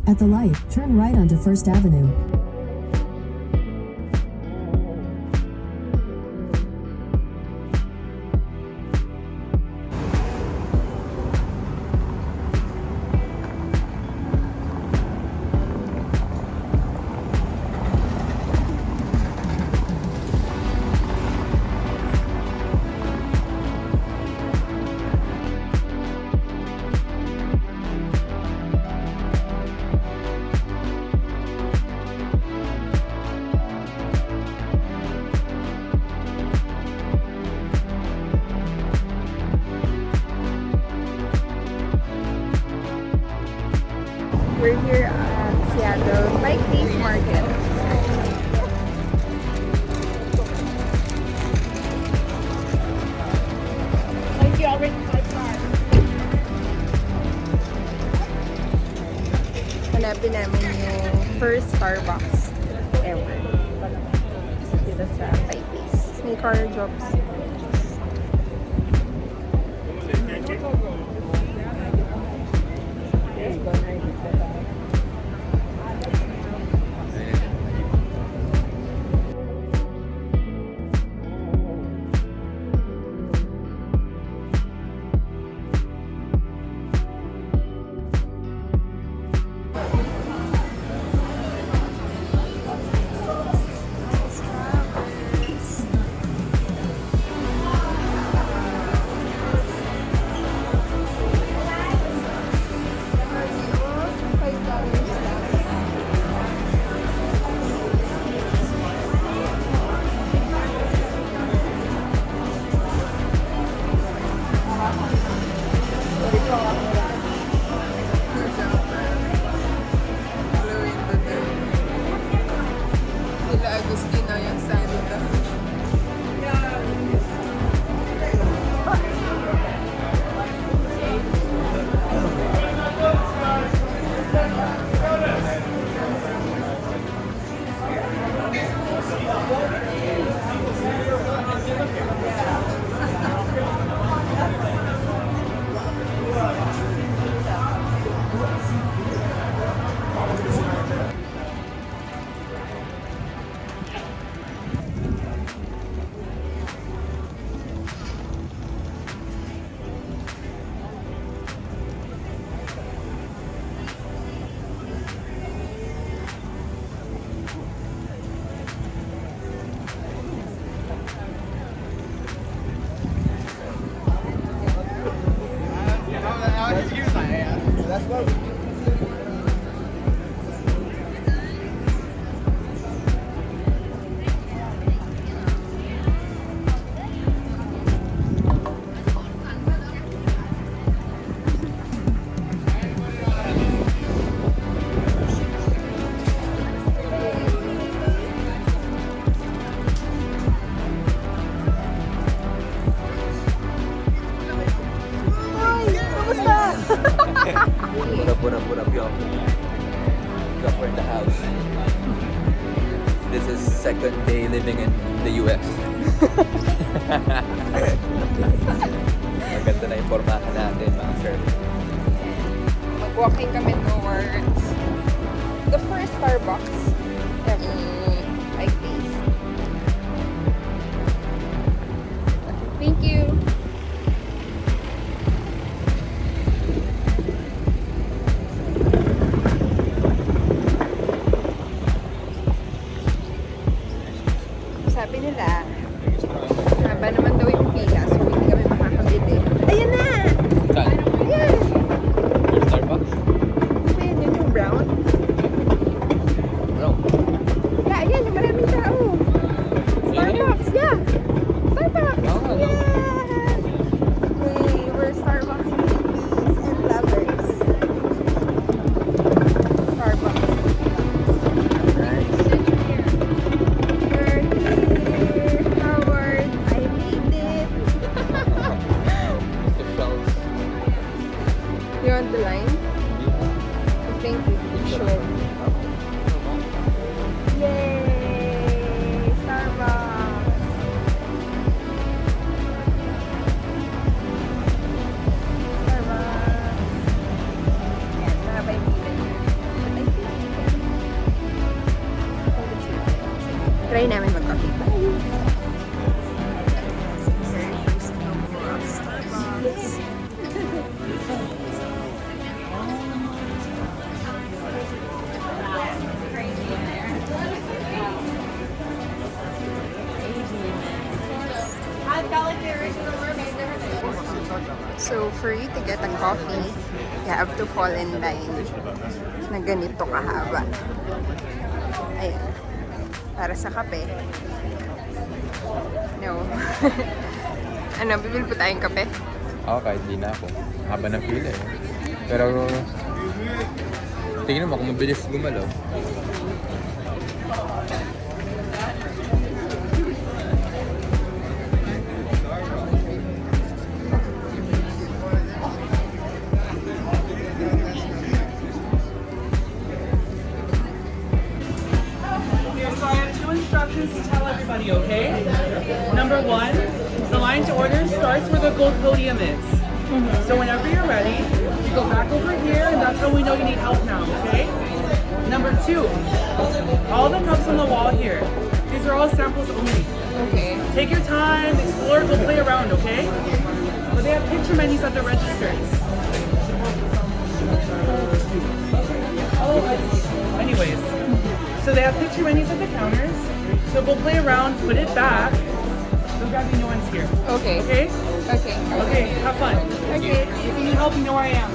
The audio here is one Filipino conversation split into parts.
At the light, turn right onto First Avenue. We're here at Seattle Bike Days Market. Like you already hanapin namin yung first Starbucks ever. Dito sa Bike Days. May car drops. What up, y'all? We're in the house. This is second day living in the US. Maganda na yung pormahan natin, mga sir. Mag-walking kami towards the first Starbucks ever. Bike Days. Thank you. Sabi nila, haba naman daw yung pila, so hindi kami makakabili. Ayan na! Saan? Ayan! Starbucks? Ayan, yun yung brown. Bro. Yeah, ayan, yung maraming tao. Starbucks, yeah! Starbucks! Wow, no. Yeah! Hey, we're Starbucks babies and lovers. Starbucks. Right. We're here, Howard. I made it. The shelves. You're on the line? Yeah. I think sure. Yay! Starbucks! Starbucks! Ayan, mga kaibigan niya. Try namin mag-coffee. Bye! So, for you to get a coffee, you have to fall in line na ganito kahaba. Ayan. Para sa kape. No. Ano, bibili po tayong kape? Ako kahit di na ako. Haba ng pila eh. Pero, tingnan mo kung mabilis gumalaw. So I have two instructions to tell everybody, okay? Number one, the line to order starts where the gold podium is. So whenever you're ready, you go back over here, and that's how we know you need help now, okay? Number two, all the cups on the wall here, these are all samples only. Okay. Take your time, explore, go play around, okay? But they have picture menus at the registers. Oh, anyways, so they have picture menus at the counters. So go play around, put it back. Don't grab any new ones here. Okay. Okay? Okay. Okay, have fun. Okay. If you need help, you know where I am.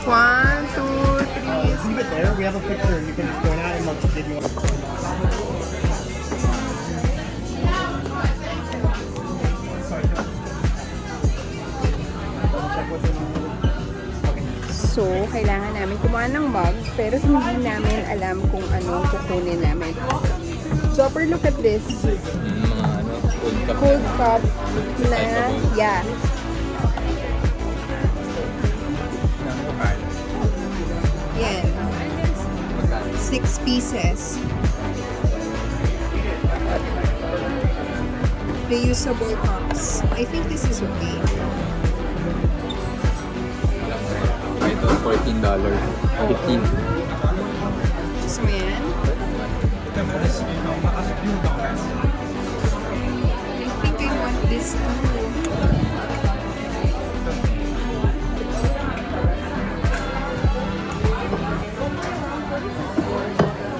One, two, three. Leave it there. We have a picture. You can just point out and we'll give you. So, kailangan namin kumuha ng mug, pero hindi namin alam kung anong kukunin namin. Chopper, look at this. Mga ano, Cold cup na, yeah. Yan. 6 pieces. Reusable cups. I think this is okay. Ito, $14. 15. So, yan. I think I want this too.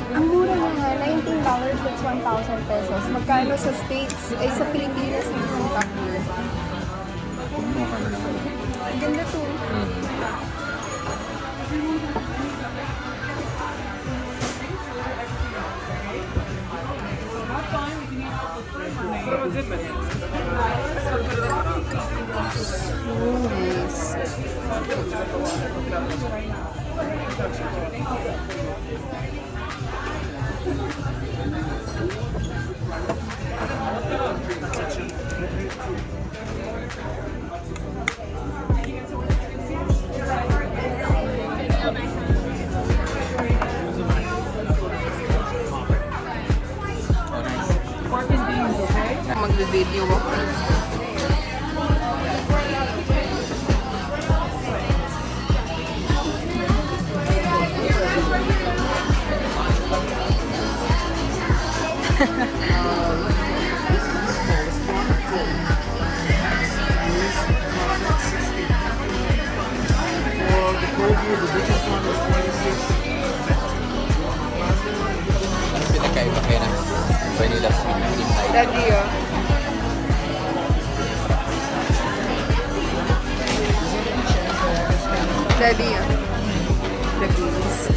Ang mura nga, $19, that's 1,000 pesos. Magkano sa States, ay sa Pilipinas ng isang tumbler? Ang ganda to. So nice. Pork and beans, okay? Magbe-video ako. Anong pinagkaiba kaya ng vanilla sweet cream pie? Daddy, oh. Daddy, oh. The beans.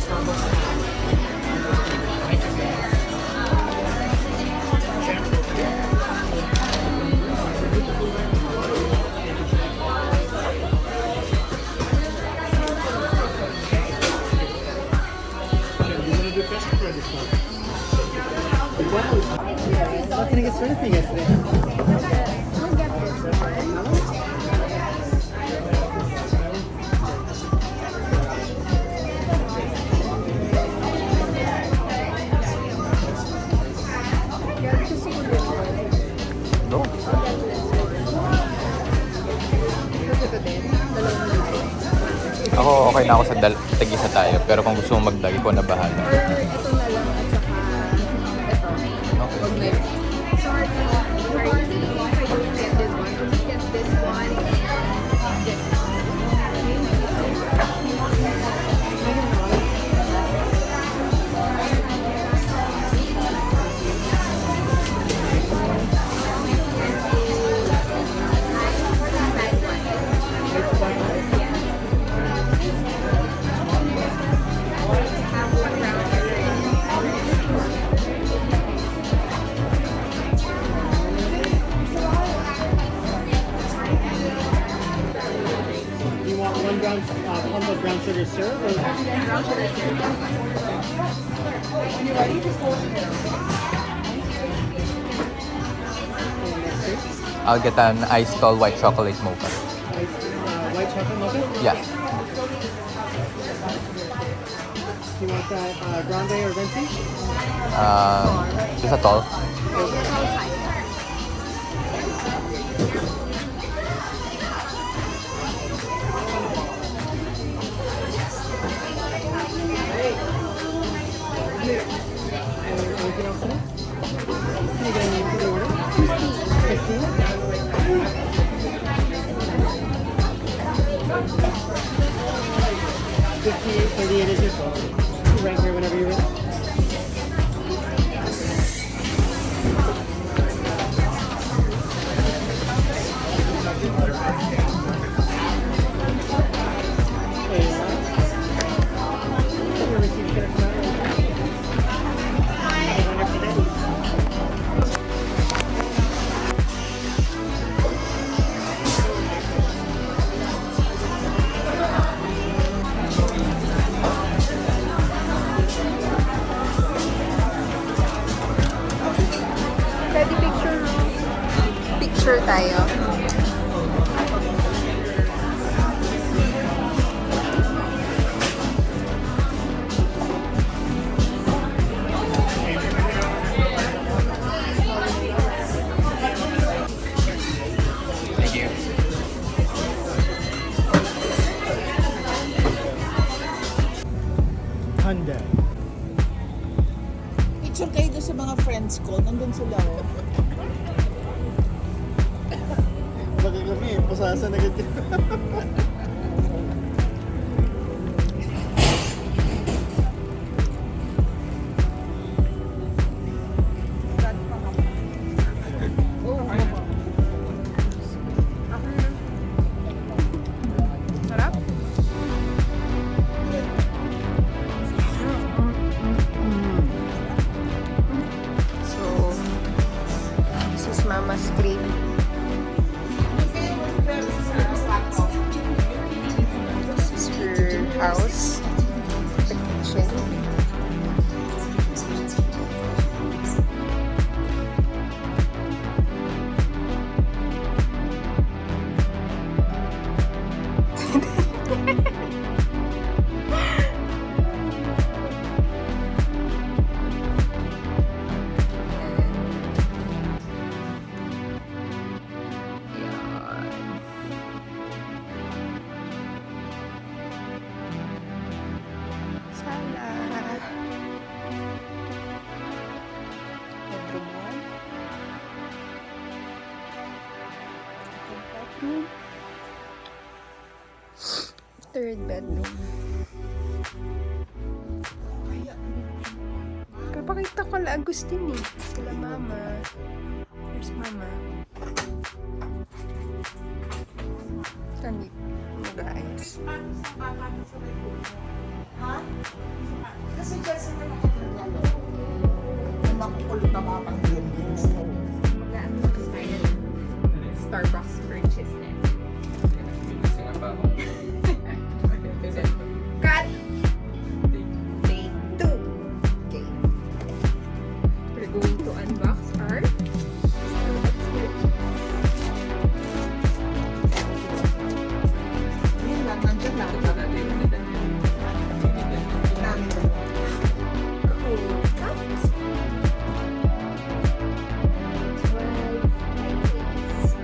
Not gonna get surfing yesterday. Ito din. 2,000. Ako, okay na ako sa tag-isa tayo. Pero kung gusto mo magdag, ikaw na bahala. Or ito na lang at saka ito. Okay. Huwag na yun. Sorry. Sorry. If I don't get this one, I'll just get this one and this one. You want one pump of brown sugar syrup? Or... I'll get an iced tall white chocolate mocha. White chocolate mocha? Yeah. You want that grande or venti? Just a tall. Anything else today? Can you get a name for the order? 58, 38 is your phone. Right here whenever you're ready. There you are. Your receipt's gonna come out right now. Have a wonderful day. Pwede picture tayo. Thank you. Hyundai. Picture kayo doon sa mga friends ko. Nandun sila. Oh. Baka kami, pasasa na ganyan. Sarap? So, this is Mama's crate. This is her house. The kitchen. Sala. Bedroom 1. Bedroom. Third bedroom. Papakita ko lang Agustin eh. Sila mama. Here's mama. Nandito. Mag-ayos. Kasi dyan sa mga naglalo. May makukulot na mga pang-gremlins. Starbucks purchase na. Cut! Take 2. Okay. We're going to unbox our Starbucks purchase. Yun lang, nandiyan lang. Cool. Cups. 12 pancakes.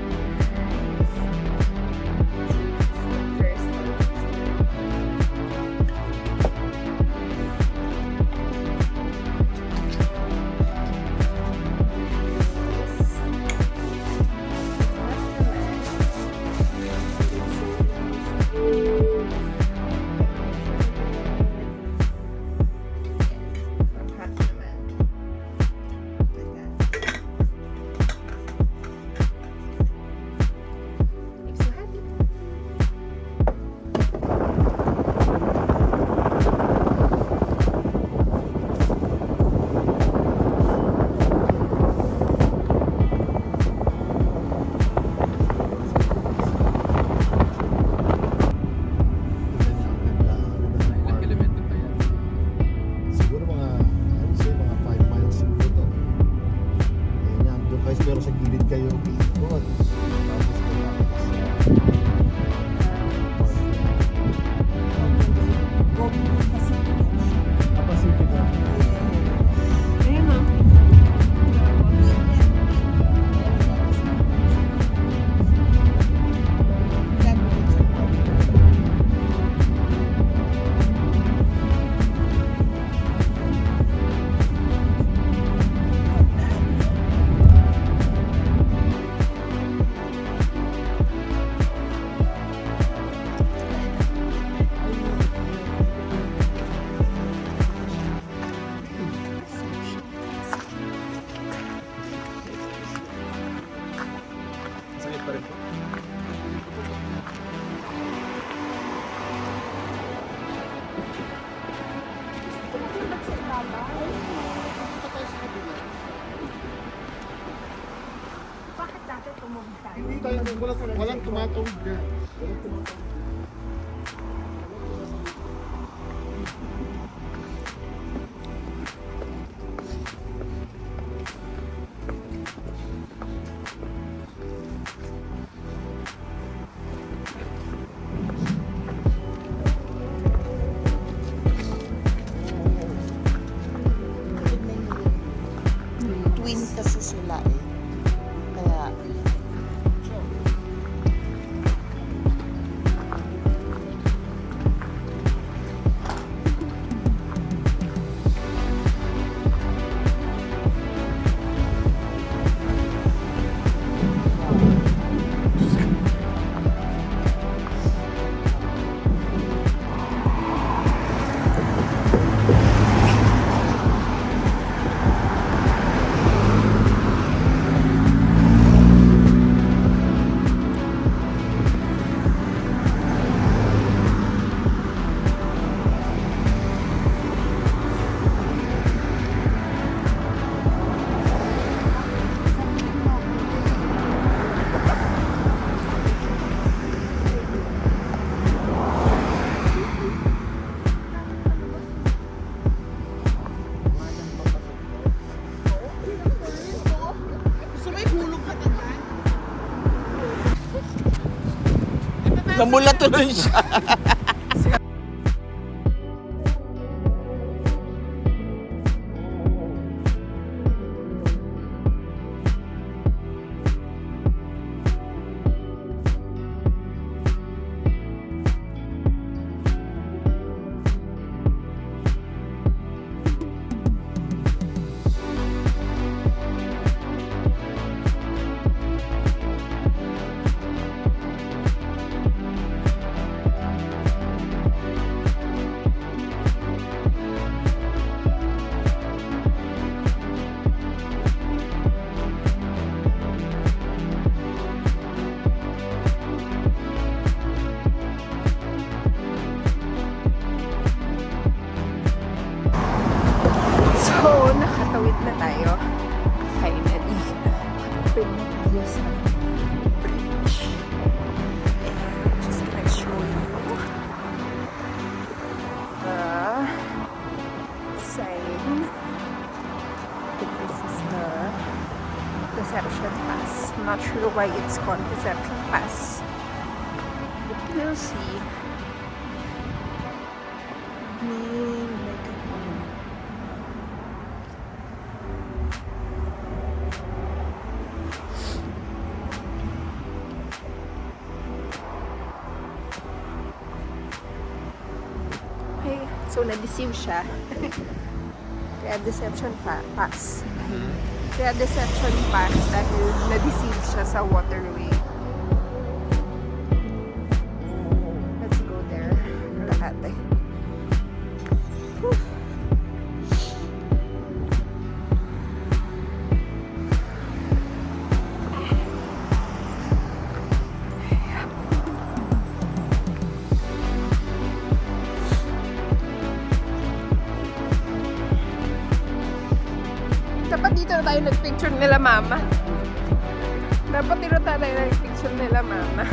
pa rin po. Bakit dati tumawag tayo? Hindi tayo, walang tumatawid dyan. Walang tumatawid. Twin kasi sila eh. Kaya, namula tuloy siya. So, nakatawid na tayo. Finally. Nakatawid na tayo sa bridge. And just gonna show you the sign. This is the Deception Pass. I'm not sure why it's called Deception Pass. But we'll see. Okay, so na-deceive siya. Kaya deception pass. Kaya deception pass dahil na-deceive siya sa waterway. Let's go there. Kalahati. Dapat dito na tayo nag-picture nila mama. Dapat dito na tayo nag-picture nila mama.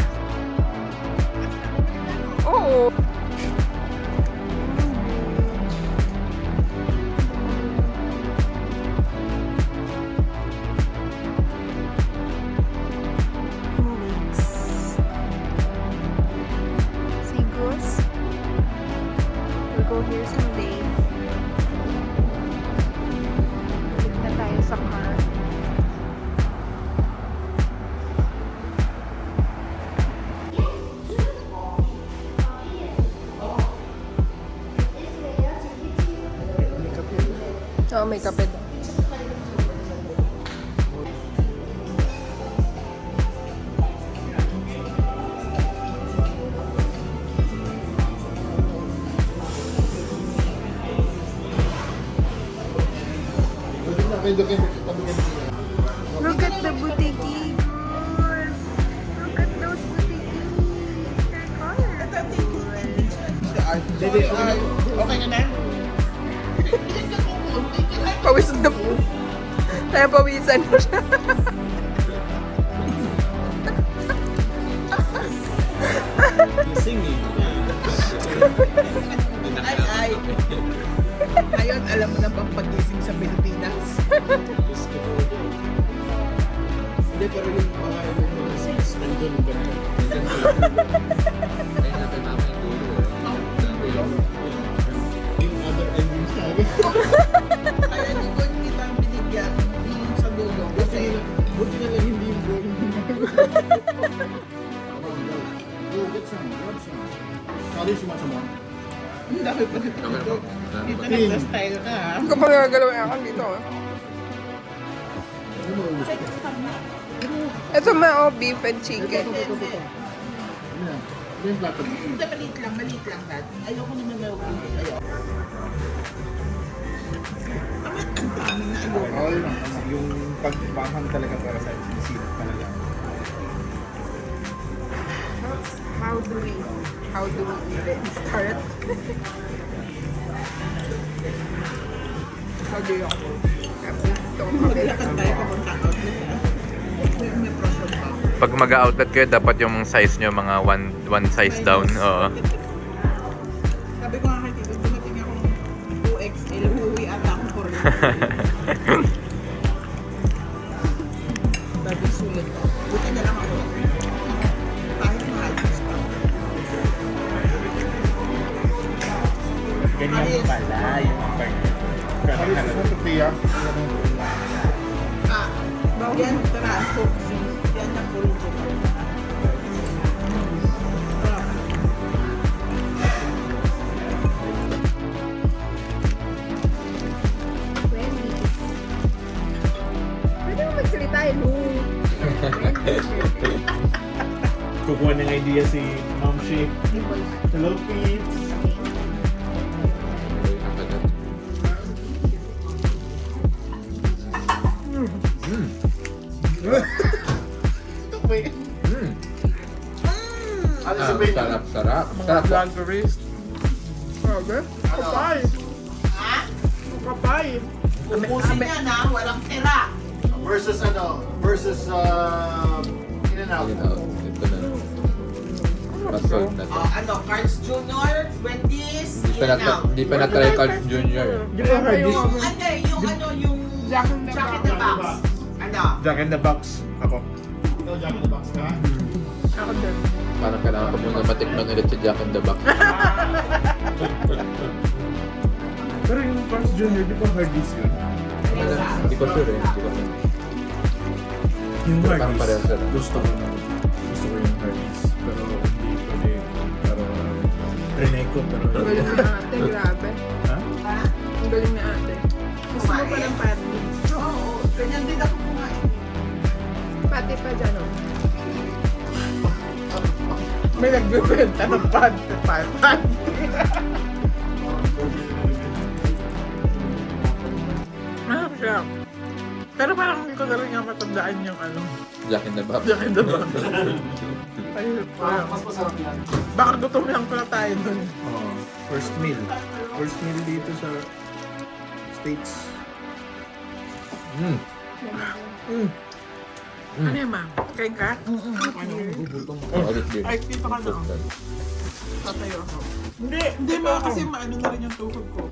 Oo. See goose? We'll go here someday. Balik na tayo sa car. Oo, may kape doon. May document. Look at the boutique. Okay ka na? Pawis na po. Kaya pawisan mo siya. Ay. Ngayon, alam mo na bang pag-gising sa Pilipinas? Hindi, pero yung mga seats, nandun ba na? Kaya natin namin yung dulo eh. Yung other end yung sabi. Kaya hindi ko kitang binigyan yung sa dulo. Buti na lang hindi yung going. Sorry, sumasama. Ang dami pa dito. Dito nagsa-style ka ha. Kapag nagagalaw yung akin dito. Ito ma, beef and chicken. Yung plato. Hindi, maliit lang dad. Ayoko naman na huwag ayoko. Ang dami na ayoko. Oo, yun lang. Yung pagpahang talaga para sa sinisirap talaga. How do we even start? How do you Maglakad tayo papunta outlet ha. May proson pa. Pag mag-outlet kayo, dapat yung size nyo mga one size down. Oo. Sabi ko nga kay Tito, dumating akong 2XL, huwi ata akong 4. Sabi sulit ko. Buti na lang ako. Kahit mahal pa. Ganyan pala yung partner. Sorry, sa Priya. Ah, yan, tara, focusing. Yan ang full ko. Pwede mo magsalita eh, no? Kukuha ng idea si Ma'am Shi. Hello, Pete. Ano si Pete? Sarap. Sarap. Vloggerist. Grabe. Kapay. Ha? Kapay. Ubusin niya na, walang tira. Versus In and Out. Ito na. Pasol na to. Ano, Carl's Jr., Wendy's, Di pa na-try Carl's Jr. yung Jack in the Box. Ano? Jack in the Box. Ako. Ikaw Jack in the Box ka? Ako din. Parang kailangan ko muna matikman ulit si Jack in the Box. Pero yung Carl's Jr., di ba Hardee's yun? Hindi ko sure eh. Hindi ko sure. Yung Pero parang parehas sila. Gusto ko yung Hardee's. Pero hindi pwede. Pero Renee ko. Pero Ang galing ni ate, grabe. Ha? Ang galing ni ate. Gusto mo pa ng patty? Oo, ganyan din ako kumain. Patty pa dyan, oh. May nagbibenta ng patty. Masarap siya. Pero parang hindi ko talaga nga matandaan yung ano. Jack in the Box. Jack in the Box. Ayun pa. Mas masarap yan. Baka gutom lang pala tayo dun. Oo. First meal. First meal dito sa States. Ano yun, ma'am? Kain ka? Ulit din. Ay, dito ka na. Tatayo ako. Hindi ma, kasi maano na rin yung tuhod ko.